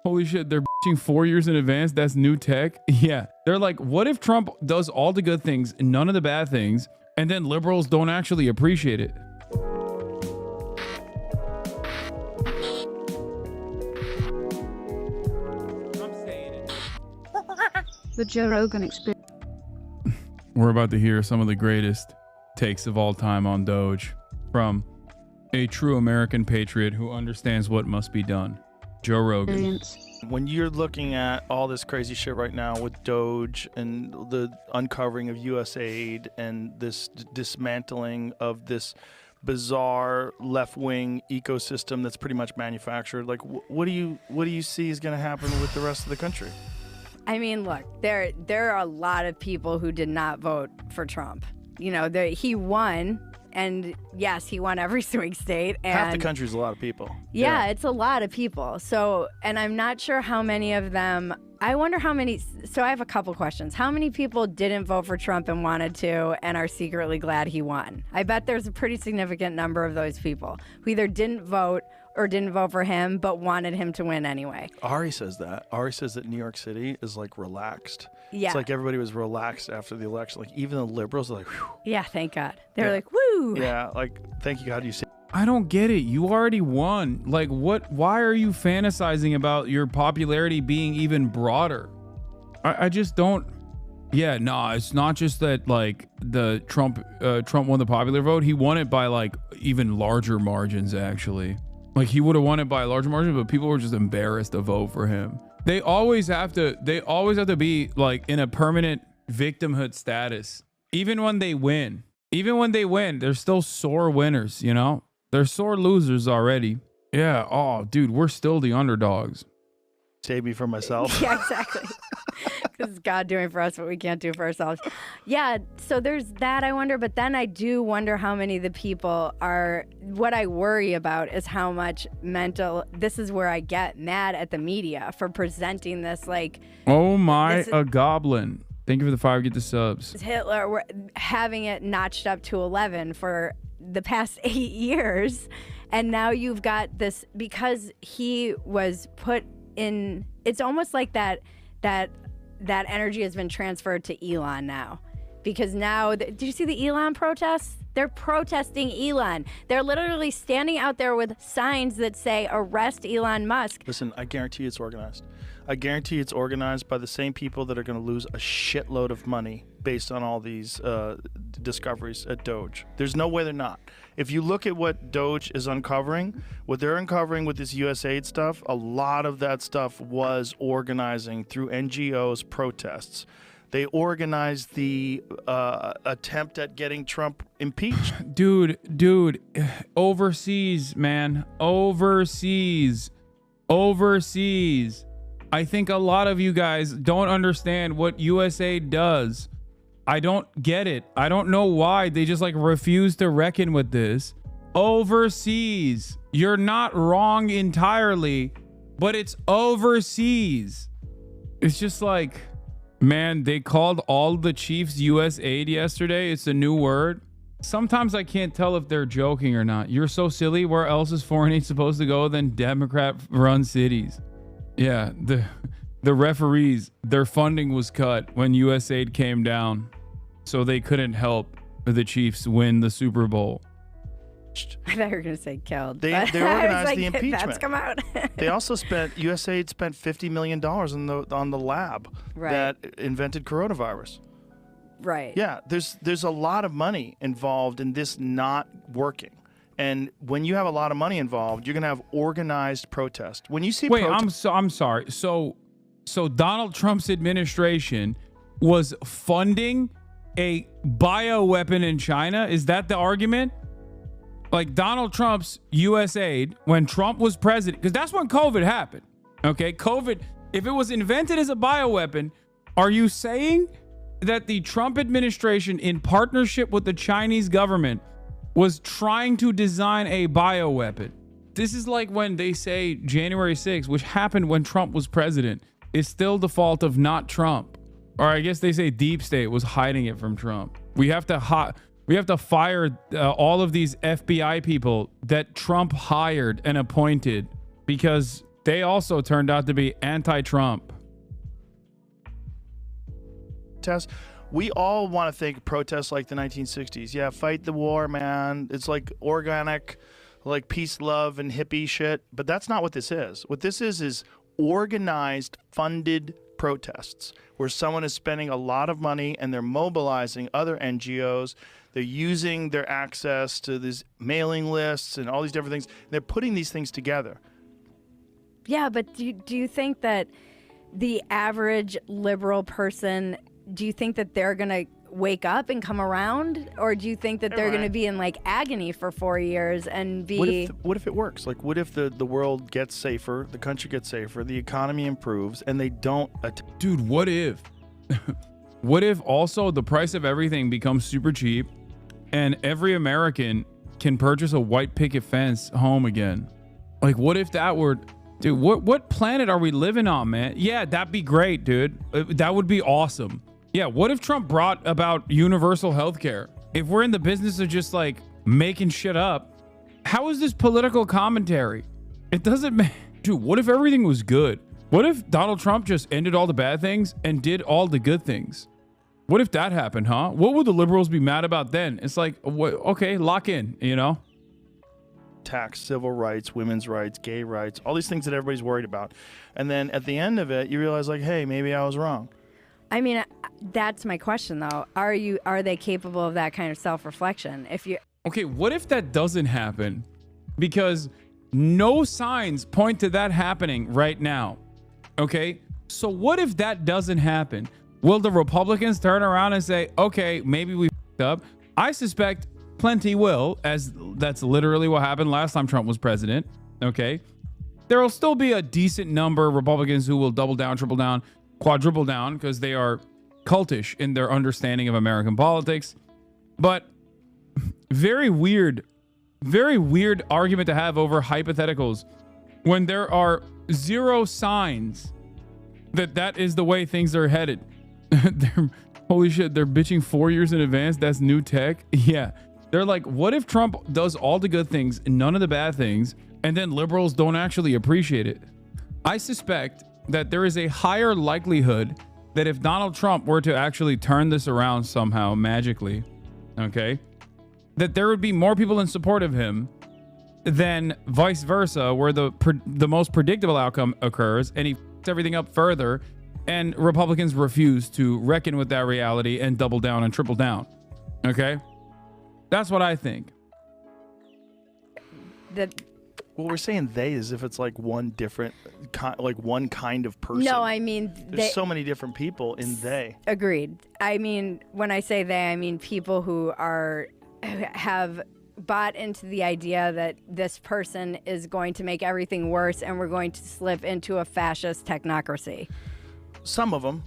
Holy shit, they're bitching 4 years in advance. That's new tech. Yeah. They're like, what if Trump does all the good things and none of the bad things, and then liberals don't actually appreciate it? The Joe Rogan experience. We're about to hear some of the greatest takes of all time on DOGE from a true American patriot who understands what must be done. Joe Rogan. When you're looking at all this crazy shit right now with DOGE and the uncovering of US aid and this dismantling of this bizarre left-wing ecosystem that's pretty much manufactured, like what do you see is going to happen with the rest of the country? I mean, look, there are a lot of people who did not vote for Trump. You know, he won, and yes, he won every swing state. And half the country's a lot of people. Yeah, it's a lot of people. So, and I'm not sure how many of them. I wonder how many. So I have a couple questions. How many people didn't vote for Trump and wanted to and are secretly glad he won? I bet there's a pretty significant number of those people who either didn't vote or didn't vote for him but wanted him to win anyway. Ari says that. Ari says that New York City is like relaxed. Yeah. It's like everybody was relaxed after the election. Like even the liberals are like, whew. Yeah, thank God. They're like, woo. Yeah, like thank you God you see. I don't get it. You already won. Like what? Why are you fantasizing about your popularity being even broader? I just don't. Yeah, no, it's not just that like the Trump won the popular vote. He won it by like even larger margins actually. Like he would have won it by a larger margin, but people were just embarrassed to vote for him. They always have to be like in a permanent victimhood status. Even when they win, they're still sore winners, you know? They're sore losers already. Yeah. Oh, dude, we're still the underdogs. Save me from myself. Yeah, exactly. Because God doing for us what we can't do for ourselves. Yeah, so there's that, I wonder. But then I do wonder how many of the people are, what I worry about is how much this is where I get mad at the media for presenting this like. Oh my, a goblin. Thank you for the 5, get the subs. Hitler, we're having it notched up to 11 for the past 8 years. And now you've got this, because he was put in, it's almost like that energy has been transferred to Elon now. Because now, did you see the Elon protests? They're protesting Elon. They're literally standing out there with signs that say, arrest Elon Musk. Listen, I guarantee it's organized. I guarantee it's organized by the same people that are going to lose a shitload of money based on all these discoveries at DOGE. There's no way they're not. If you look at what DOGE is uncovering, what they're uncovering with this USAID stuff, a lot of that stuff was organizing through NGOs protests. They organized the attempt at getting Trump impeached. Dude, overseas, man, overseas. I think a lot of you guys don't understand what USAID does. I don't get it. I don't know why they just like refuse to reckon with this. Overseas. You're not wrong entirely, but it's overseas. It's just like, man, they called all the chiefs USAID yesterday. It's a new word. Sometimes I can't tell if they're joking or not. You're so silly. Where else is foreign aid supposed to go than Democrat-run cities? Yeah, the referees, their funding was cut when USAID came down, so they couldn't help the Chiefs win the Super Bowl. I thought you were going to say killed. They organized like, the impeachment. That's come out. They also USAID spent $50 million on the lab that invented coronavirus. Right. Yeah, there's a lot of money involved in this not working. And when you have a lot of money involved, you're going to have organized protest. When you see I'm sorry. So Donald Trump's administration was funding a bioweapon in China? Is that the argument? Like Donald Trump's USAID, when Trump was president, because that's when COVID happened. Okay, COVID, if it was invented as a bioweapon, are you saying that the Trump administration, in partnership with the Chinese government, was trying to design a bioweapon? This is like when they say January 6th, which happened when Trump was president, is still the fault of not Trump. Or I guess they say deep state was hiding it from Trump. We have to fire all of these FBI people that Trump hired and appointed because they also turned out to be anti-Trump. We all want to think protests like the 1960s. Yeah, fight the war, man. It's like organic, like peace, love, and hippie shit. But that's not what this is. What this is organized, funded protests where someone is spending a lot of money and they're mobilizing other NGOs. They're using their access to these mailing lists and all these different things. They're putting these things together. Yeah, but do you think that the average liberal person, do you think that they're going to wake up and come around? Or do you think that they're going to be in like agony for 4 years and be... What if it works? Like, what if the world gets safer, the country gets safer, the economy improves, and they don't... Dude, what if? What if also the price of everything becomes super cheap and every American can purchase a white picket fence home again? Like, what if that were... Dude, what planet are we living on, man? Yeah, that'd be great, dude. That would be awesome. Yeah, what if Trump brought about universal health care? If we're in the business of just like making shit up, how is this political commentary? It doesn't matter. Dude, what if everything was good? What if Donald Trump just ended all the bad things and did all the good things? What if that happened, huh? What would the liberals be mad about then? It's like, okay, lock in, you know? Tax, civil rights, women's rights, gay rights, all these things that everybody's worried about. And then at the end of it, you realize like, hey, maybe I was wrong. I mean, that's my question though. Are they capable of that kind of self-reflection? Okay, what if that doesn't happen? Because no signs point to that happening right now. Okay, so what if that doesn't happen? Will the Republicans turn around and say, okay, maybe we f***ed up? I suspect plenty will, as that's literally what happened last time Trump was president. Okay, there will still be a decent number of Republicans who will double down, triple down, quadruple down because they are cultish in their understanding of American politics. But very weird argument to have over hypotheticals when there are zero signs that is the way things are headed. Holy shit, they're bitching 4 years in advance. That's new tech. Yeah. They're like, what if Trump does all the good things and none of the bad things, and then liberals don't actually appreciate it? I suspect that there is a higher likelihood that if Donald Trump were to actually turn this around somehow magically, okay, that there would be more people in support of him than vice versa, where the most predictable outcome occurs and he f***s everything up further and Republicans refuse to reckon with that reality and double down and triple down. Okay? That's what I think. Well, we're saying they as if it's like one different, like one kind of person. No, I mean... There's so many different people in they. Agreed. I mean, when I say they, I mean people who have bought into the idea that this person is going to make everything worse and we're going to slip into a fascist technocracy. Some of them.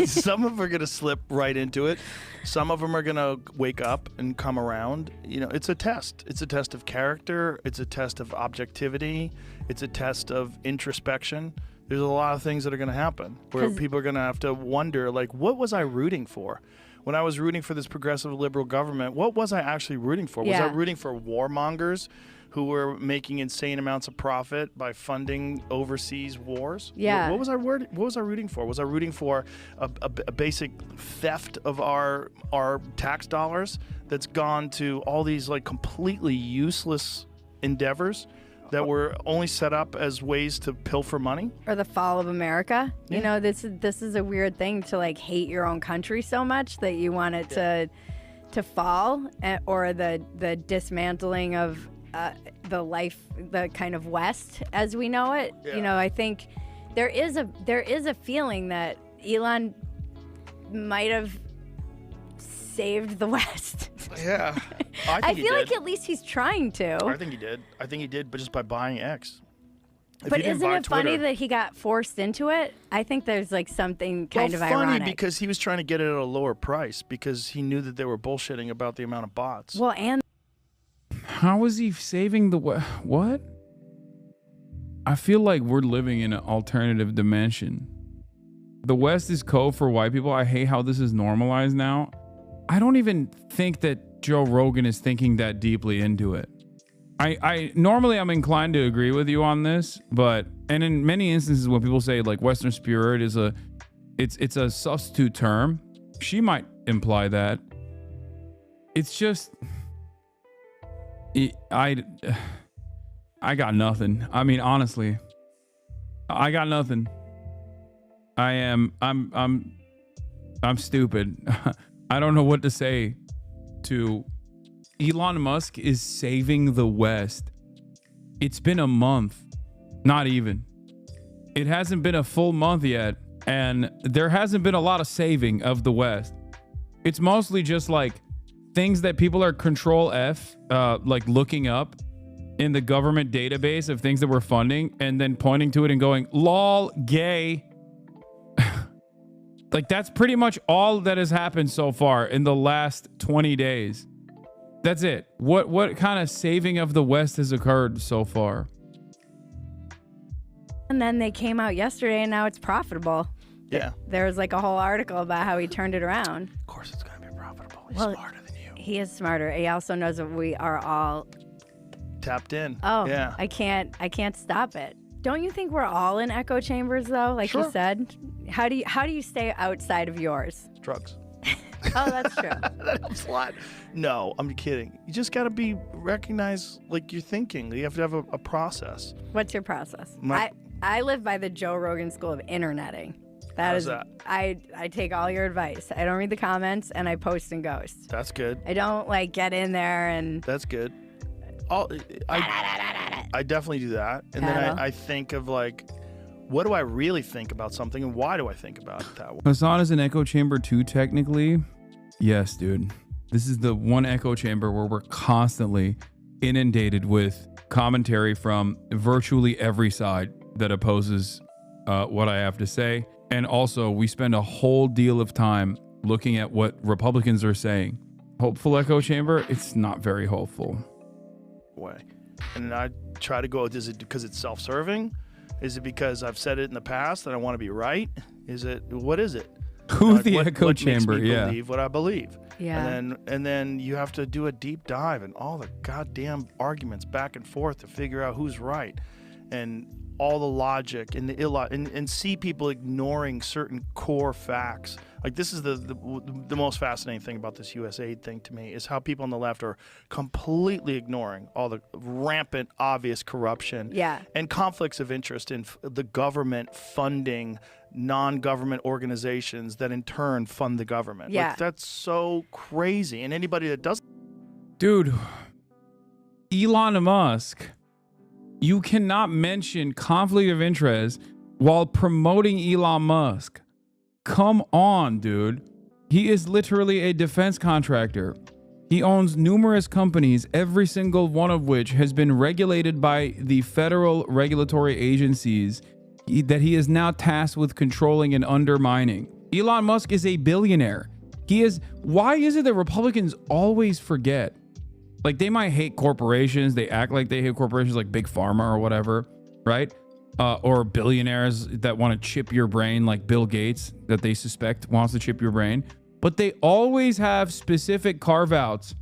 Some of them are going to slip right into it. Some of them are going to wake up and come around. You know, it's a test. It's a test of character. It's a test of objectivity. It's a test of introspection. There's a lot of things that are going to happen where people are going to have to wonder, like, what was I rooting for? When I was rooting for this progressive liberal government, what was I actually rooting for? Was I rooting for warmongers who were making insane amounts of profit by funding overseas wars? Yeah. What was I rooting for? Was I rooting for a basic theft of our tax dollars that's gone to all these like completely useless endeavors that were only set up as ways to pilfer money? Or the fall of America. Yeah. You know, this is a weird thing to like hate your own country so much that you want it to fall, or the dismantling of the kind of West as we know it. Yeah. You know, I think there is a feeling that Elon might have saved the West. Yeah. I feel like at least he's trying to. I think he did, but just by buying X. But isn't it funny that he got forced into it? I think there's like something kind of ironic. Funny because he was trying to get it at a lower price because he knew that they were bullshitting about the amount of bots. Well, and how is he saving the what? I feel like we're living in an alternative dimension. The West is code for white people. I hate how this is normalized now. I don't even think that Joe Rogan is thinking that deeply into it. I normally I'm inclined to agree with you on this, but and in many instances when people say like Western spirit is it's a substitute term, she might imply that. It's just I got nothing. I mean, honestly, I got nothing. I'm stupid. I don't know what to say to Elon Musk is saving the West. It's been a month, not even. It hasn't been a full month yet, and there hasn't been a lot of saving of the West. It's mostly just like things that people are Control F, like looking up in the government database of things that we're funding and then pointing to it and going, lol, gay. Like that's pretty much all that has happened so far in the last 20 days. That's it. What kind of saving of the West has occurred so far? And then they came out yesterday and now it's profitable. Yeah. There was like a whole article about how he turned it around. Of course it's going to be profitable. He's Well, smarter than you. He is smarter. He also knows that we are all Tapped in. Oh, yeah. I can't stop it. Don't you think we're all in echo chambers though? Like Sure. you said, how do you stay outside of yours? Drugs. Oh, that's true. That helps a lot. No, I'm kidding. You just got to recognize like you're thinking. You have to have a process. What's your process? My- I live by the Joe Rogan school of interneting. How's that? I take all your advice. I don't read the comments and I post and ghost. That's good. I don't like get in there and That's good. I definitely do that. And then Paddle. I think of like, what do I really think about something and why do I think about it that way? Hassan is an echo chamber too, technically. Yes, dude. This is the one echo chamber where we're constantly inundated with commentary from virtually every side that opposes what I have to say. And also, we spend a whole deal of time looking at what Republicans are saying. Hopeful echo chamber, it's not very hopeful. Way. And I try to go, is it because it's self-serving? Is it because I've said it in the past and I want to be right? What is it? Who's the what echo chamber? Makes me Yeah. believe what I believe. yeah. And then you have to do a deep dive and all the goddamn arguments back and forth to figure out who's right, and all the logic and the and see people ignoring certain core facts. Like this is the most fascinating thing about this U.S. aid thing to me is how people on the left are completely ignoring all the rampant, obvious corruption Yeah. and conflicts of interest in the government funding non-government organizations that in turn fund the government. Yeah. Like, that's so crazy. And anybody that doesn't. Dude, Elon Musk, you cannot mention conflict of interest while promoting Elon Musk. Come on, dude. He is literally a defense contractor. He owns numerous companies, every single one of which has been regulated by the federal regulatory agencies that he is now tasked with controlling and undermining. Elon Musk is a billionaire. Why is it that Republicans always forget? Like, they might hate corporations. They act like they hate corporations like Big Pharma or whatever, right? Or billionaires that want to chip your brain, like Bill Gates, that they suspect wants to chip your brain. But they always have specific carve-outs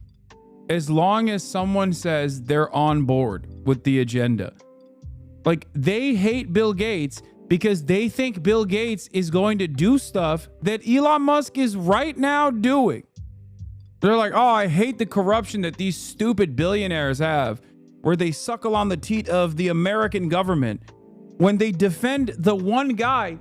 as long as someone says they're on board with the agenda. Like, they hate Bill Gates because they think Bill Gates is going to do stuff that Elon Musk is right now doing. They're like, oh, I hate the corruption that these stupid billionaires have, where they suckle on the teat of the American government when they defend the one guy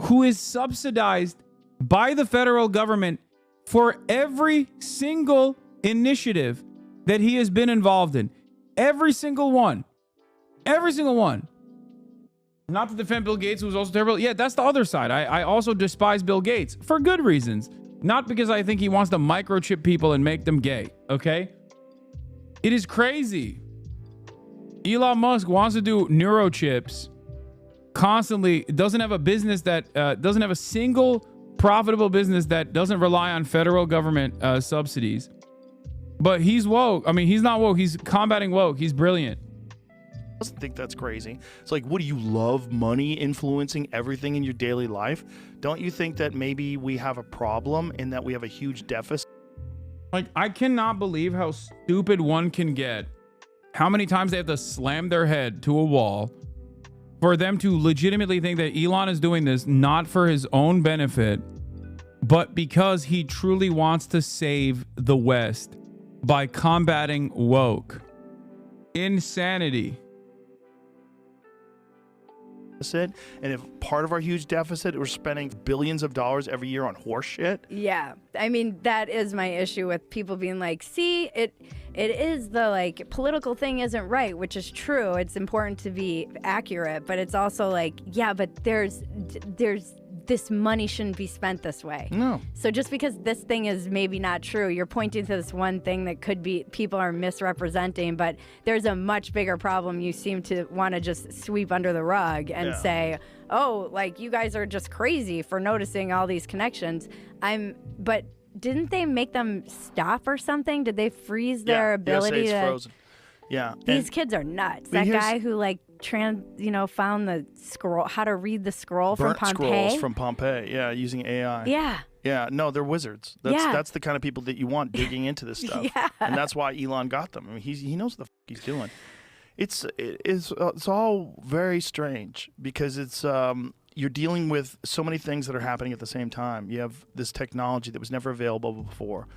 who is subsidized by the federal government for every single initiative that he has been involved in. Every single one. Every single one. Not to defend Bill Gates, who's also terrible. Yeah, that's the other side. I also despise Bill Gates for good reasons. Not because I think he wants to microchip people and make them gay, okay? It is crazy. Elon Musk wants to do neurochips constantly. Doesn't have a business that doesn't have a single profitable business that doesn't rely on federal government subsidies. But he's woke. I mean, he's not woke. He's combating woke. He's brilliant. Doesn't think that's crazy. It's like, what do you love money influencing everything in your daily life? Don't you think that maybe we have a problem in that we have a huge deficit? Like, I cannot believe how stupid one can get how many times they have to slam their head to a wall for them to legitimately think that Elon is doing this not for his own benefit, but because he truly wants to save the West by combating woke. Insanity. And if part of our huge deficit, we're spending billions of dollars every year on horse shit. Yeah. I mean, that is my issue with people being like, see, it is the like political thing isn't right, which is true. It's important to be accurate, but it's also like, yeah, but there's this money shouldn't be spent this way. No. So just because this thing is maybe not true, you're pointing to this one thing that could be people are misrepresenting, but there's a much bigger problem you seem to want to just sweep under the rug and say, oh, like you guys are just crazy for noticing all these connections. But didn't they make them stop or something? Did they freeze their ability to? Frozen. Yeah. These kids are nuts. That guy who like found the scroll, how to read the scroll from Pompeii. Scrolls from Pompeii. Yeah, using AI. Yeah. Yeah, no, they're wizards. That's the kind of people that you want digging into this stuff. Yeah. And that's why Elon got them. I mean, he knows what the he's doing. It's all very strange because it's you're dealing with so many things that are happening at the same time. You have this technology that was never available before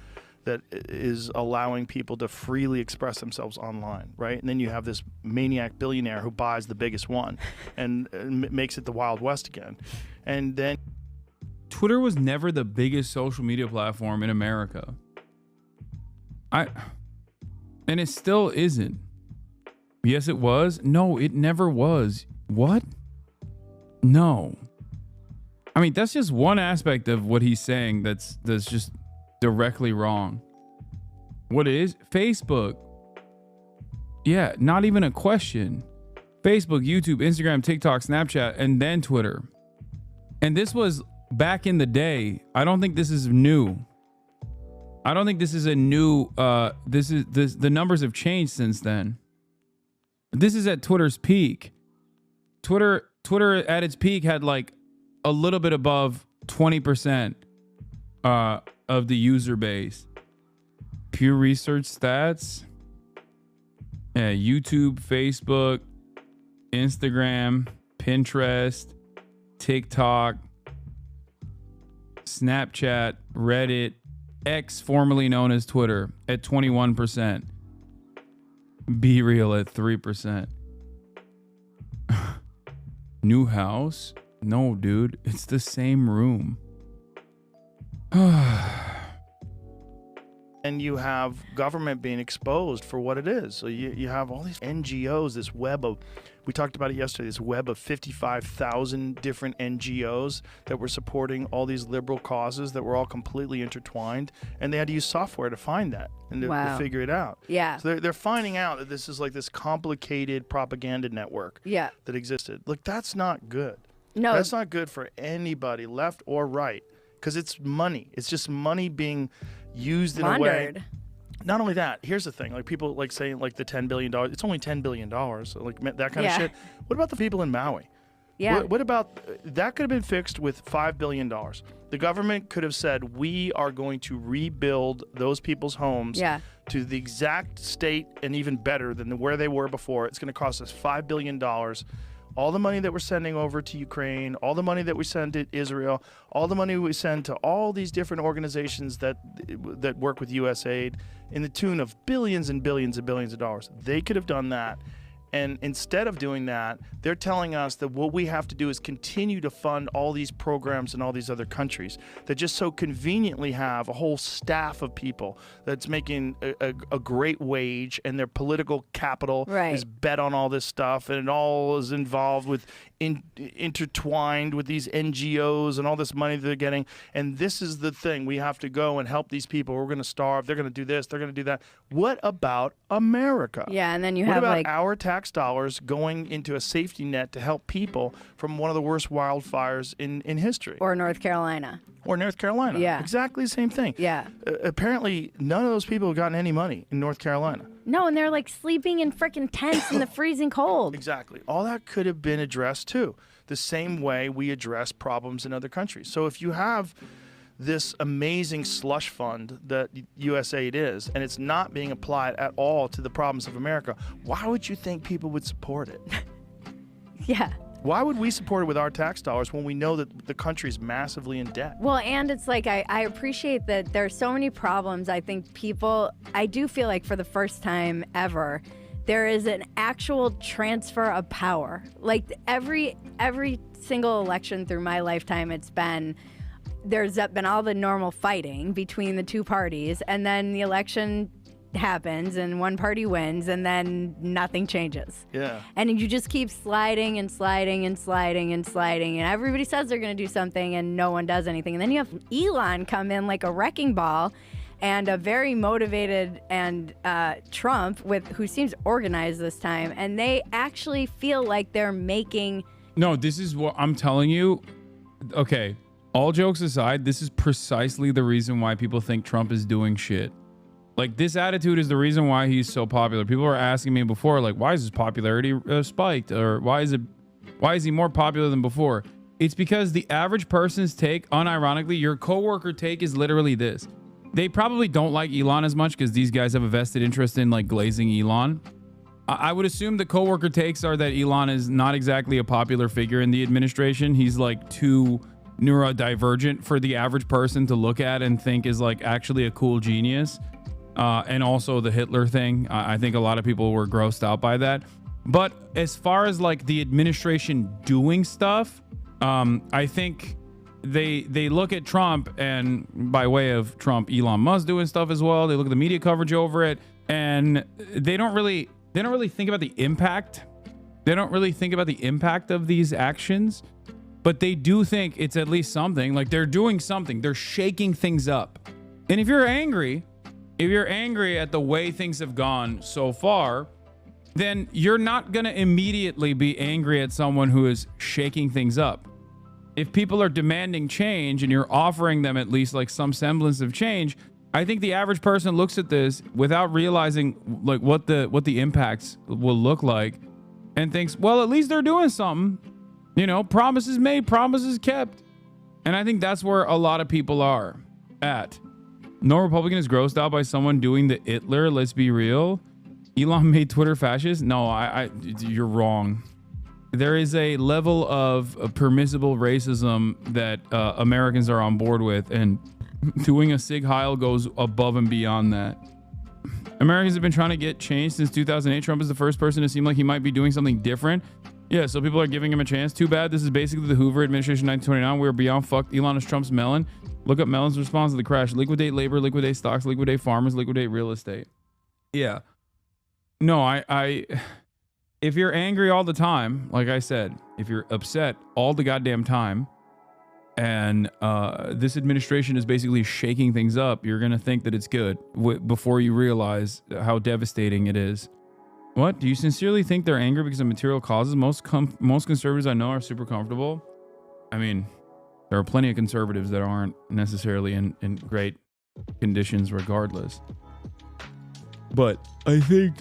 that is allowing people to freely express themselves online, right? And then you have this maniac billionaire who buys the biggest one and makes it the Wild West again. And then Twitter was never the biggest social media platform in America. And it still isn't. Yes, it was. No, it never was. What? No. I mean, that's just one aspect of what he's saying that's just directly wrong. What is Facebook? Yeah, not even a question. Facebook, YouTube, Instagram, TikTok, Snapchat, and then Twitter. And this was back in the day. I don't think this is new. I don't think this is a new the numbers have changed since then. This is at Twitter's peak. Twitter at its peak had like a little bit above 20% of the user base. Pew Research stats. Yeah, YouTube, Facebook, Instagram, Pinterest, TikTok, Snapchat, Reddit, X, formerly known as Twitter, at 21%. Be Real at 3%. New house? No, dude. It's the same room. And you have government being exposed for what it is. So you have all these NGOs, this web of, we talked about it yesterday, this web of 55,000 different NGOs that were supporting all these liberal causes that were all completely intertwined. And they had to use software to find that and to figure it out. Yeah. So they're finding out that this is like this complicated propaganda network that existed. Look, that's not good. No. That's not good for anybody, left or right, because it's money. It's just money being used in a way. Not only that, here's the thing, like people like saying like the $10 billion, it's only $10 billion, so like that kind of shit. What about the people in Maui? Yeah. What about, that could have been fixed with $5 billion. The government could have said, we are going to rebuild those people's homes to the exact state and even better than where they were before. It's going to cost us $5 billion. All the money that we're sending over to Ukraine, all the money that we send to Israel, all the money we send to all these different organizations that work with USAID in the tune of billions and billions and billions of dollars. They could have done that. And instead of doing that, they're telling us that what we have to do is continue to fund all these programs in all these other countries that just so conveniently have a whole staff of people that's making a great wage, and their political capital is bet on all this stuff, and it all is involved with intertwined with these NGOs and all this money that they're getting. And this is the thing. We have to go and help these people. We're going to starve. They're going to do this. They're going to do that. What about America? Yeah, and then you what have about like our tax dollars going into a safety net to help people from one of the worst wildfires in history? Or North Carolina. Or North Carolina. Yeah. Exactly the same thing. Yeah. Apparently, none of those people have gotten any money in North Carolina. No, and they're like sleeping in freaking tents in the freezing cold. Exactly. All that could have been addressed too, the same way we address problems in other countries. So if you have this amazing slush fund that USAID is, and it's not being applied at all to the problems of America, why would you think people would support it? Yeah. Why would we support it with our tax dollars when we know that the country's massively in debt? Well, and it's like I appreciate that there's so many problems. I think I do feel like for the first time ever, there is an actual transfer of power. Like every single election through my lifetime, there's been all the normal fighting between the two parties, and then the election happens and one party wins, and then nothing changes. Yeah. And you just keep sliding and sliding and sliding and sliding, and everybody says they're going to do something and no one does anything. And then you have Elon come in like a wrecking ball, and a very motivated and Trump who seems organized this time, and they actually feel like they're making. No, this is what I'm telling you. Okay, all jokes aside, this is precisely the reason why people think Trump is doing shit. Like, this attitude is the reason why he's so popular. People were asking me before, like, why is his popularity spiked? Or why is he more popular than before? It's because the average person's take, unironically, your coworker take is literally this. They probably don't like Elon as much because these guys have a vested interest in, like, glazing Elon. I would assume the coworker takes are that Elon is not exactly a popular figure in the administration. He's, like, too neurodivergent for the average person to look at and think is, like, actually a cool genius. And also the Hitler thing. I think a lot of people were grossed out by that. But as far as like the administration doing stuff, I think they look at Trump, and by way of Trump, Elon Musk doing stuff as well. They look at the media coverage over it, and they don't really think about the impact. They don't really think about the impact of these actions, but they do think it's at least something. Like they're doing something. They're shaking things up. And if you're angry at the way things have gone so far, then you're not going to immediately be angry at someone who is shaking things up. If people are demanding change and you're offering them at least like some semblance of change, I think the average person looks at this without realizing like what the impacts will look like and thinks, well, at least they're doing something. You know, promises made, promises kept. And I think that's where a lot of people are at. No Republican is grossed out by someone doing the Hitler. Let's be real. Elon made Twitter fascist. No, you're wrong. There is a level of permissible racism that Americans are on board with, and doing a Sig Heil goes above and beyond that. Americans have been trying to get change since 2008. Trump is the first person to seem like he might be doing something different. Yeah, so people are giving him a chance. Too bad. This is basically the Hoover administration 1929. We're beyond fucked. Elon is Trump's melon. Look up Mellon's response to the crash. Liquidate labor, liquidate stocks, liquidate farmers, liquidate real estate. Yeah. No, I if you're angry all the time, like I said, if you're upset all the goddamn time, and this administration is basically shaking things up, you're going to think that it's good before you realize how devastating it is. What? Do you sincerely think they're angry because of material causes? Most conservatives I know are super comfortable. I mean, there are plenty of conservatives that aren't necessarily in great conditions regardless. But I think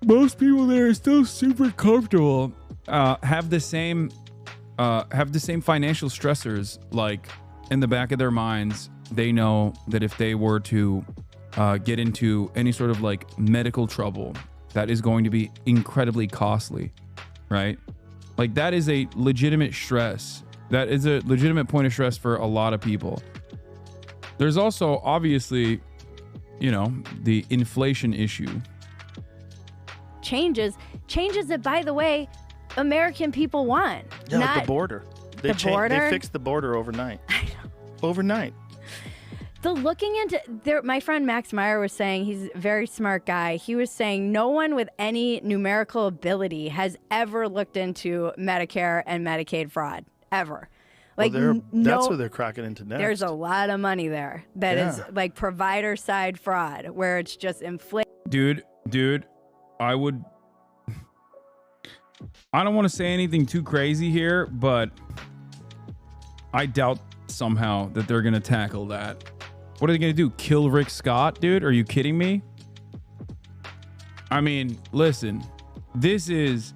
most people there are still super comfortable, have the same financial stressors, like in the back of their minds. They know that if they were to get into any sort of like medical trouble, that is going to be incredibly costly, right? Like that is a legitimate stress. That is a legitimate point of stress for a lot of people. There's also obviously, you know, the inflation issue. Changes that, by the way, American people want. Yeah, like the border. They border? fixed the border overnight. Overnight. The looking into there, my friend Max Meyer was saying, he's a very smart guy. He was saying no one with any numerical ability has ever looked into Medicare and Medicaid fraud ever. Like, well, that's what they're cracking into next. There's a lot of money there that is like provider side fraud, where it's just inflation. Dude, I don't want to say anything too crazy here, but I doubt somehow that they're going to tackle that. What are they going to do? Kill Rick Scott, dude? Are you kidding me? I mean, listen, this is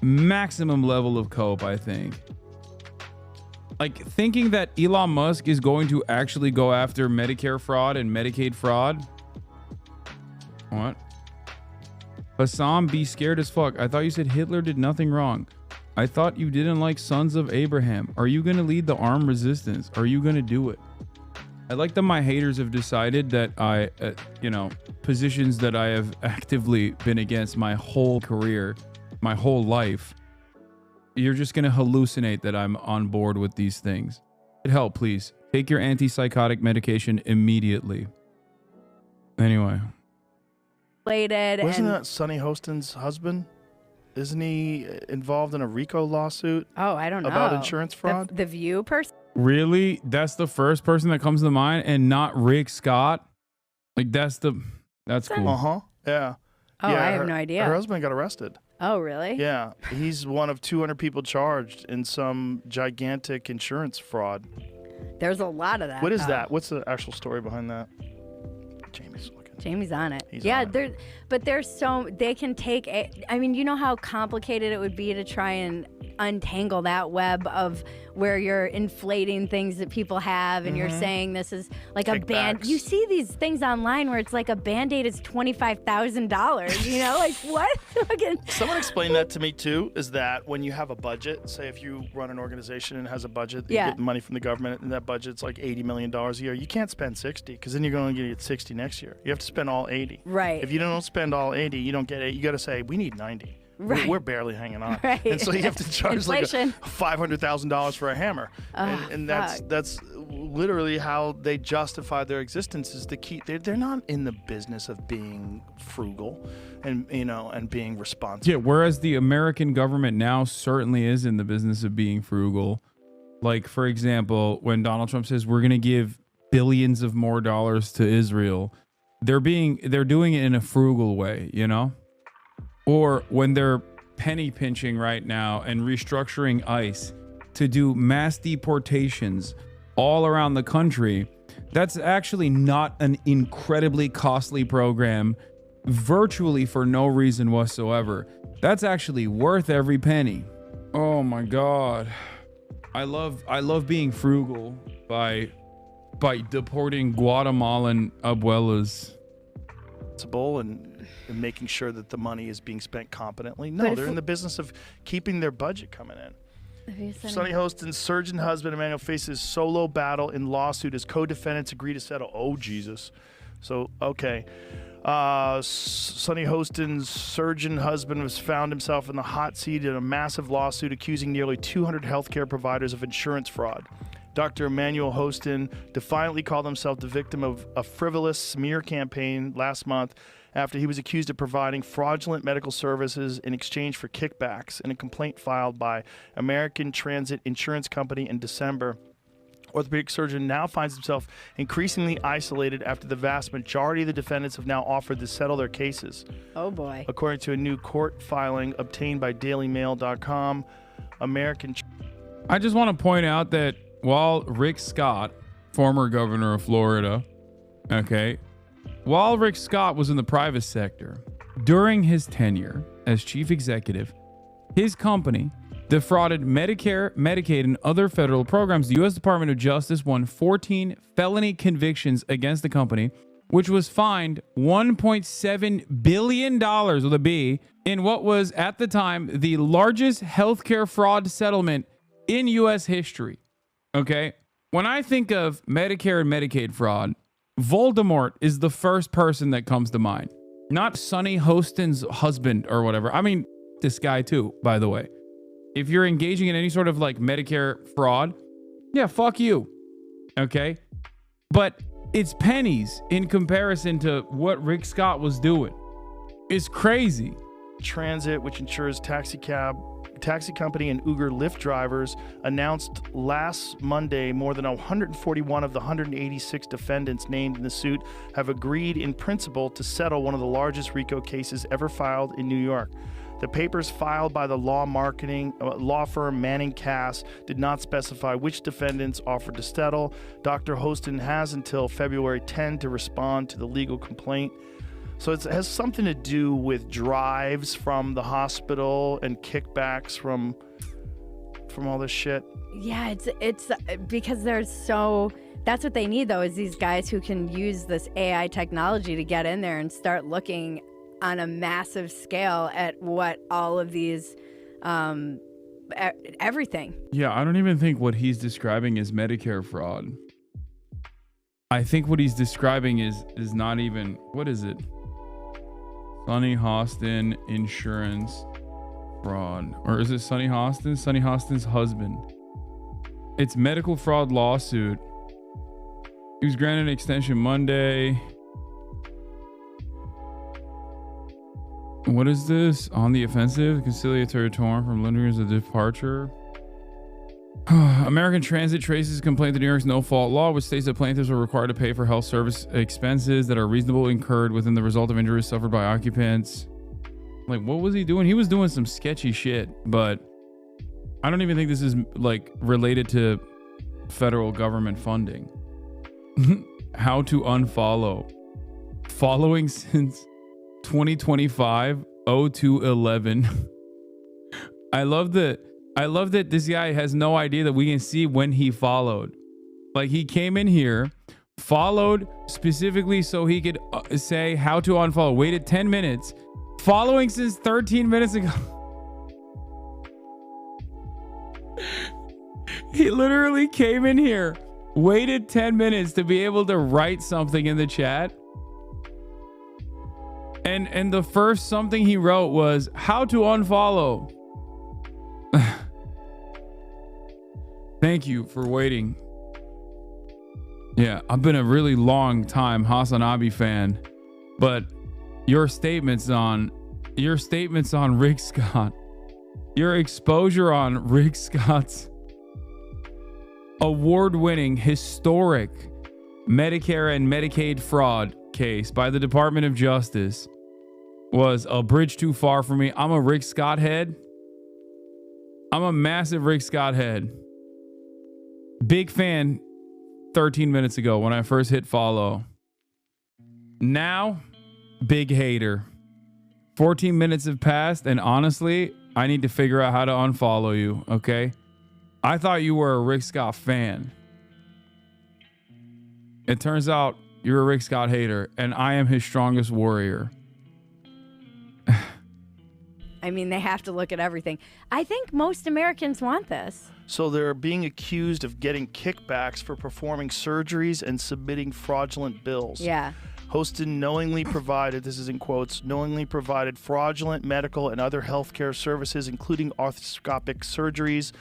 maximum level of cope, I think. Like thinking that Elon Musk is going to actually go after Medicare fraud and Medicaid fraud. What? Hassan, be scared as fuck. I thought you said Hitler did nothing wrong. I thought you didn't like Sons of Abraham. Are you going to lead the armed resistance? Are you going to do it? I like that my haters have decided that I, positions that I have actively been against my whole career, my whole life. You're just going to hallucinate that I'm on board with these things. Help, please. Take your antipsychotic medication immediately. Anyway. Wasn't that Sonny Hostin's husband? Isn't he involved in a RICO lawsuit? Oh, I don't know. About insurance fraud? The View person? Really? That's the first person that comes to mind and not Rick Scott? Like that's cool. Uh-huh. Yeah. Oh, yeah, I have no idea. Her husband got arrested. Oh, really? Yeah. He's one of 200 people charged in some gigantic insurance fraud. There's a lot of that. What is that? What's the actual story behind that? Jamie's on it. He's on it. They can take I mean, you know how complicated it would be to try and untangle that web of where you're inflating things that people have and you're saying this is like a band. You see these things online where it's like a Band-Aid is $25,000, you know, like what? Someone explained that to me too, is that when you have a budget, say if you run an organization and it has a budget, you get money from the government and that budget's like $80 million a year, you can't spend 60 because then you're going to get 60 next year. You have to spend all 80. Right. If you don't spend all 80, you don't get it. You got to say, we need 90. Right. We're barely hanging on. Right. And so you have to charge Inflation. like $500,000 for a hammer. And that's literally how they justify their existence is to keep, they're not in the business of being frugal and being responsible. Yeah, whereas the American government now certainly is in the business of being frugal. Like, for example, when Donald Trump says we're going to give billions of more dollars to Israel, they're doing it in a frugal way, you know? Or when they're penny pinching right now and restructuring ICE to do mass deportations all around the country, that's actually not an incredibly costly program, virtually for no reason whatsoever. That's actually worth every penny. Oh my God. I love being frugal by deporting Guatemalan abuelas. And making sure that the money is being spent competently. No, they're in the business of keeping their budget coming in. Sonny Hostin's surgeon husband Emmanuel faces solo battle in lawsuit as co-defendants agree to settle. Oh, Jesus. So, okay. Sonny Hostin's surgeon husband has found himself in the hot seat in a massive lawsuit accusing nearly 200 healthcare providers of insurance fraud. Dr. Emmanuel Hostin defiantly called himself the victim of a frivolous smear campaign last month after he was accused of providing fraudulent medical services in exchange for kickbacks in a complaint filed by American Transit Insurance Company in December. Orthopedic surgeon now finds himself increasingly isolated after the vast majority of the defendants have now offered to settle their cases. Oh boy. According to a new court filing obtained by DailyMail.com, I just want to point out that while Rick Scott, former governor of Florida, while Rick Scott was in the private sector, during his tenure as chief executive, his company defrauded Medicare, Medicaid, and other federal programs. The U.S. Department of Justice won 14 felony convictions against the company, which was fined $1.7 billion with a B in what was, at the time, the largest healthcare fraud settlement in U.S. history. Okay? When I think of Medicare and Medicaid fraud, Voldemort is the first person that comes to mind. Not Sonny Hostin's husband or whatever. I mean, this guy too, by the way. If you're engaging in any sort of like Medicare fraud, yeah, fuck you. Okay? But it's pennies in comparison to what Rick Scott was doing. It's crazy. Transit, which insures taxi company and Uber Lyft drivers, announced last Monday more than 141 of the 186 defendants named in the suit have agreed in principle to settle one of the largest RICO cases ever filed in New York. The papers filed by the law firm Manning Cass did not specify which defendants offered to settle. Dr. Hostin has until February 10 to respond to the legal complaint. So it has something to do with drives from the hospital and kickbacks from from all this shit. Yeah, it's because there's so. That's what they need, though, is these guys who can use this AI technology to get in there and start looking on a massive scale at what all of these, everything. Yeah, I don't even think what he's describing is Medicare fraud. I think what he's describing is not even, what is it? Sonny Hostin insurance fraud. Or is it Sonny Hostin? Sonny Hostin's husband. It's medical fraud lawsuit. He was granted an extension Monday. What is this? On the offensive, conciliatory torn from Lindgren's departure. American Transit traces complaint to New York's no-fault law, which states that plaintiffs are required to pay for health service expenses that are reasonably incurred within the result of injuries suffered by occupants. Like, what was he doing? He was doing some sketchy shit, but I don't even think this is like related to federal government funding. How to unfollow. Following since 2025 0211. I love that this guy has no idea that we can see when he followed. Like, he came in here, followed specifically so he could say how to unfollow. Waited 10 minutes. Following since 13 minutes ago. He literally came in here, waited 10 minutes to be able to write something in the chat. And the first something he wrote was how to unfollow. Thank you for waiting. Yeah, I've been a really long time Hasanabi fan, but your statements on Rick Scott, your exposure on Rick Scott's award-winning historic Medicare and Medicaid fraud case by the Department of Justice was a bridge too far for me. I'm a Rick Scott head. I'm a massive Rick Scott head. Big fan 13 minutes ago when I first hit follow. Now, big hater. 14 minutes have passed, and honestly, I need to figure out how to unfollow you, okay? I thought you were a Rick Scott fan. It turns out you're a Rick Scott hater, and I am his strongest warrior. I mean, they have to look at everything. I think most Americans want this. So they're being accused of getting kickbacks for performing surgeries and submitting fraudulent bills. Yeah. Hostin knowingly provided, this is in quotes, knowingly provided fraudulent medical and other healthcare services, including arthroscopic surgeries.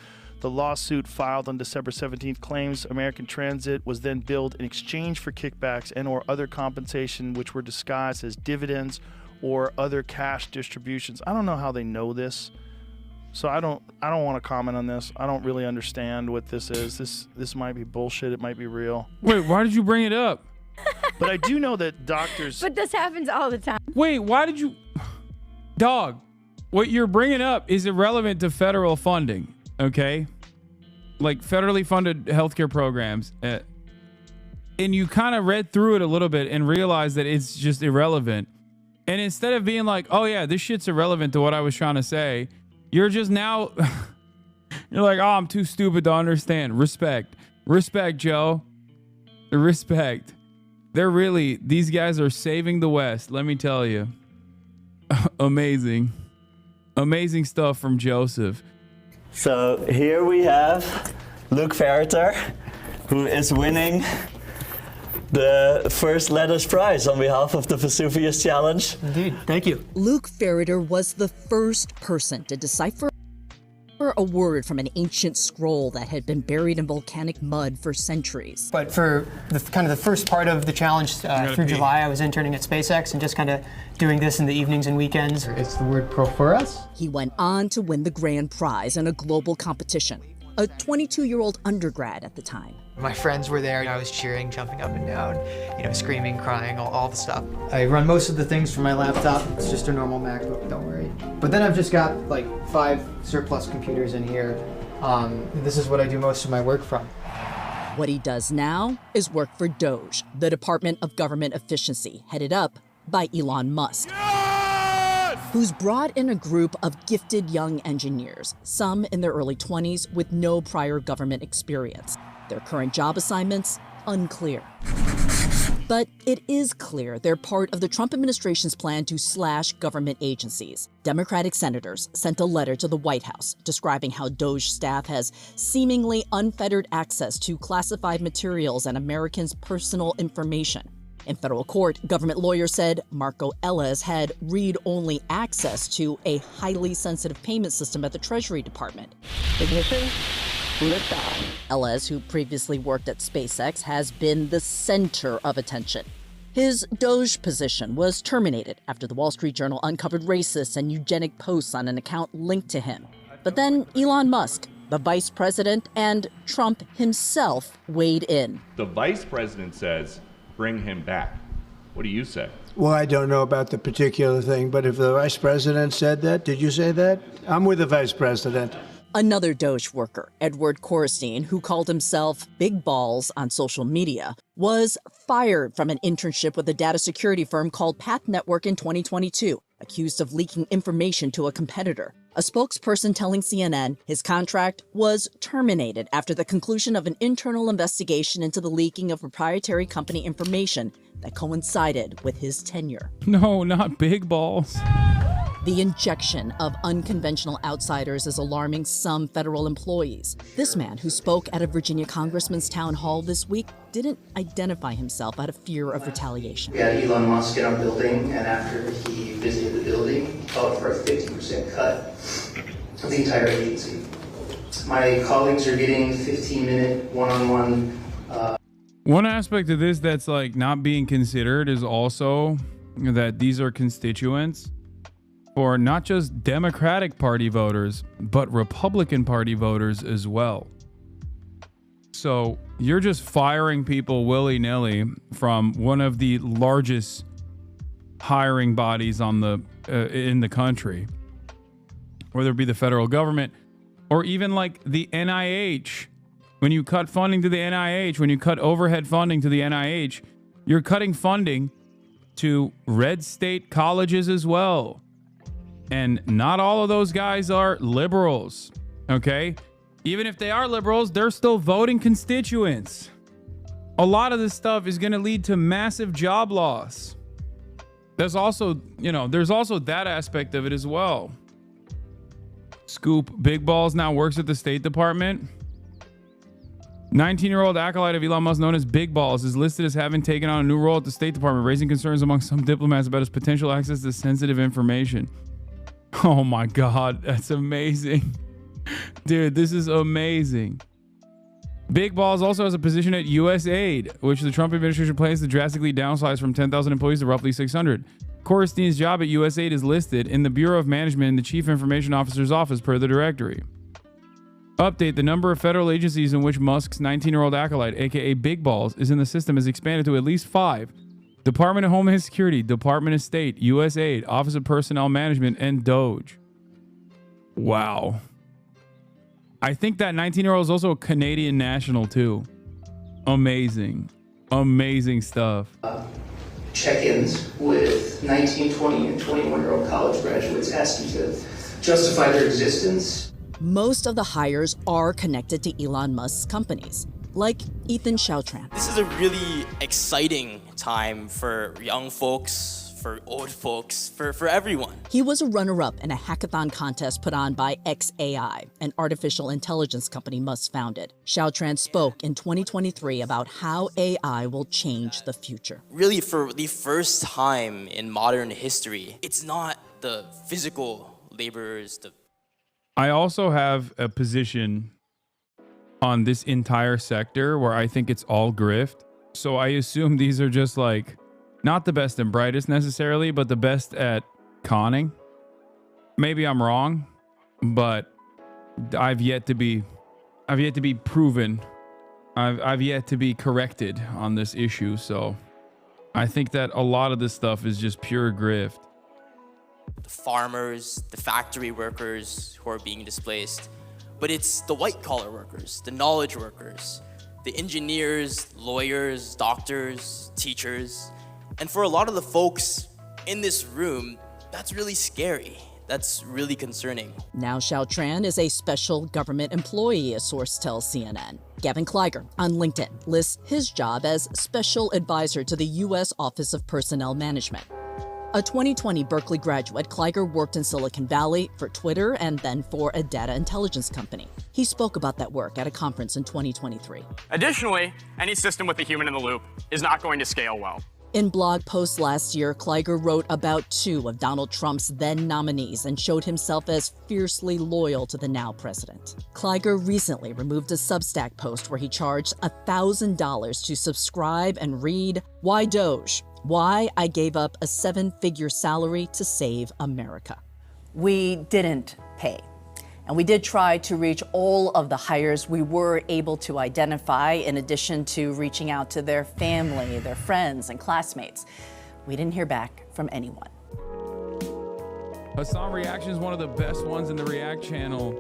The lawsuit filed on December 17th claims American Transit was then billed in exchange for kickbacks and or other compensation, which were disguised as dividends or other cash distributions. I don't know how they know this. So I don't want to comment on this. I don't really understand what this is. This might be bullshit. It might be real. Wait, why did you bring it up? But I do know that doctors... But this happens all the time. Wait, why did you... Dog, what you're bringing up is irrelevant to federal funding, okay? Like federally funded healthcare programs. And you kind of read through it a little bit and realized that it's just irrelevant. And instead of being like, oh yeah, this shit's irrelevant to what I was trying to say, you're just now... You're like, oh, I'm too stupid to understand. Respect, Joe. Respect. These guys are saving the West, let me tell you. Amazing stuff from Joseph. So here we have Luke Ferreter, who is winning the first Letters Prize on behalf of the Vesuvius Challenge. Indeed, thank you. Luke Ferreter was the first person to decipher a word from an ancient scroll that had been buried in volcanic mud for centuries. But for the first part of the challenge through July, I was interning at SpaceX and just kind of doing this in the evenings and weekends. It's the word Prophorus. He went on to win the grand prize in a global competition, a 22-year-old undergrad at the time. My friends were there, and I was cheering, jumping up and down, screaming, crying, all the stuff. I run most of the things from my laptop. It's just a normal MacBook, don't worry. But then I've just got like 5 surplus computers in here. This is what I do most of my work from. What he does now is work for DOGE, the Department of Government Efficiency, headed up by Elon Musk. Yes! who's brought in a group of gifted young engineers, some in their early 20s with no prior government experience. Their current job assignments, unclear. But it is clear they're part of the Trump administration's plan to slash government agencies. Democratic senators sent a letter to the White House describing how DOGE staff has seemingly unfettered access to classified materials and Americans' personal information. In federal court, government lawyers said Marco Ellis had read-only access to a highly sensitive payment system at the Treasury Department. Ignition, liftoff. Ellis, who previously worked at SpaceX, has been the center of attention. His DOGE position was terminated after the Wall Street Journal uncovered racist and eugenic posts on an account linked to him. But then Elon Musk, the vice president, and Trump himself weighed in. The vice president says, bring him back. What do you say? Well, I don't know about the particular thing, but if the vice president said that, did you say that? I'm with the vice president. Another DOGE worker, Edward Korstein, who called himself Big Balls on social media, was fired from an internship with a data security firm called Path Network in 2022, accused of leaking information to a competitor. A spokesperson telling CNN his contract was terminated after the conclusion of an internal investigation into the leaking of proprietary company information that coincided with his tenure. No, not Big Balls. The injection of unconventional outsiders is alarming some federal employees. This man, who spoke at a Virginia congressman's town hall this week, didn't identify himself out of fear of retaliation. We had Elon Musk in our building, and after he visited the building, he called for a 50% cut of the entire agency. My colleagues are getting 15-minute one-on-one. One aspect of this that's like not being considered is also that these are constituents for not just Democratic Party voters, but Republican Party voters as well. So you're just firing people willy-nilly from one of the largest hiring bodies on the in the country, whether it be the federal government or even like the NIH. When you cut funding to the NIH, when you cut overhead funding to the NIH, you're cutting funding to red state colleges as well. And not all of those guys are liberals, okay? Even if they are liberals, they're still voting constituents. A lot of this stuff is going to lead to massive job loss. There's also, there's also that aspect of it as well. Scoop, Big Balls now works at the State Department. 19-year-old acolyte of Elon Musk known as Big Balls is listed as having taken on a new role at the State Department, raising concerns among some diplomats about his potential access to sensitive information. Oh my God, that's amazing. Dude, this is amazing. Big Balls also has a position at USAID, which the Trump administration plans to drastically downsize from 10,000 employees to roughly 600. Korstein's job at USAID is listed in the Bureau of Management in the Chief Information Officer's office per the directory. Update: the number of federal agencies in which Musk's 19-year-old acolyte, aka Big Balls, is in the system has expanded to at least 5. Department of Homeland Security, Department of State, USAID, Office of Personnel Management, and DOGE. Wow. I think that 19-year-old is also a Canadian national too. Amazing. Amazing stuff. Check-ins with 19, 20, and 21-year-old college graduates asking to justify their existence. Most of the hires are connected to Elon Musk's companies, like Ethan Chautran. This is a really exciting time for young folks, for old folks, for everyone. He was a runner-up in a hackathon contest put on by XAI, an artificial intelligence company Musk founded. Chautran spoke in 2023 about how AI will change the future. Really, for the first time in modern history, it's not the physical laborers, I also have a position on this entire sector where I think it's all grift. So I assume these are just like not the best and brightest necessarily, but the best at conning. Maybe I'm wrong, but I've yet to be proven. I've yet to be corrected on this issue. So I think that a lot of this stuff is just pure grift. the farmers, the factory workers who are being displaced, but it's the white-collar workers, the knowledge workers, the engineers, lawyers, doctors, teachers. And for a lot of the folks in this room, That's really scary. That's really concerning. Now Xiao Tran is a special government employee, a source tells CNN. Gavin Kleiger on LinkedIn lists his job as special advisor to the U.S. Office of Personnel Management. A 2020 Berkeley graduate, Kleiger worked in Silicon Valley for Twitter and then for a data intelligence company. He spoke about that work at a conference in 2023. Additionally, any system with a human in the loop is not going to scale well. In blog posts last year, Kleiger wrote about 2 of Donald Trump's then nominees and showed himself as fiercely loyal to the now president. Kleiger recently removed a Substack post where he charged $1,000 to subscribe and read, "Why DOGE? Why I gave up a 7-figure salary to save America." We didn't pay. And we did try to reach all of the hires we were able to identify, in addition to reaching out to their family, their friends, and classmates. We didn't hear back from anyone. Hassan Reaction is one of the best ones in the React channel.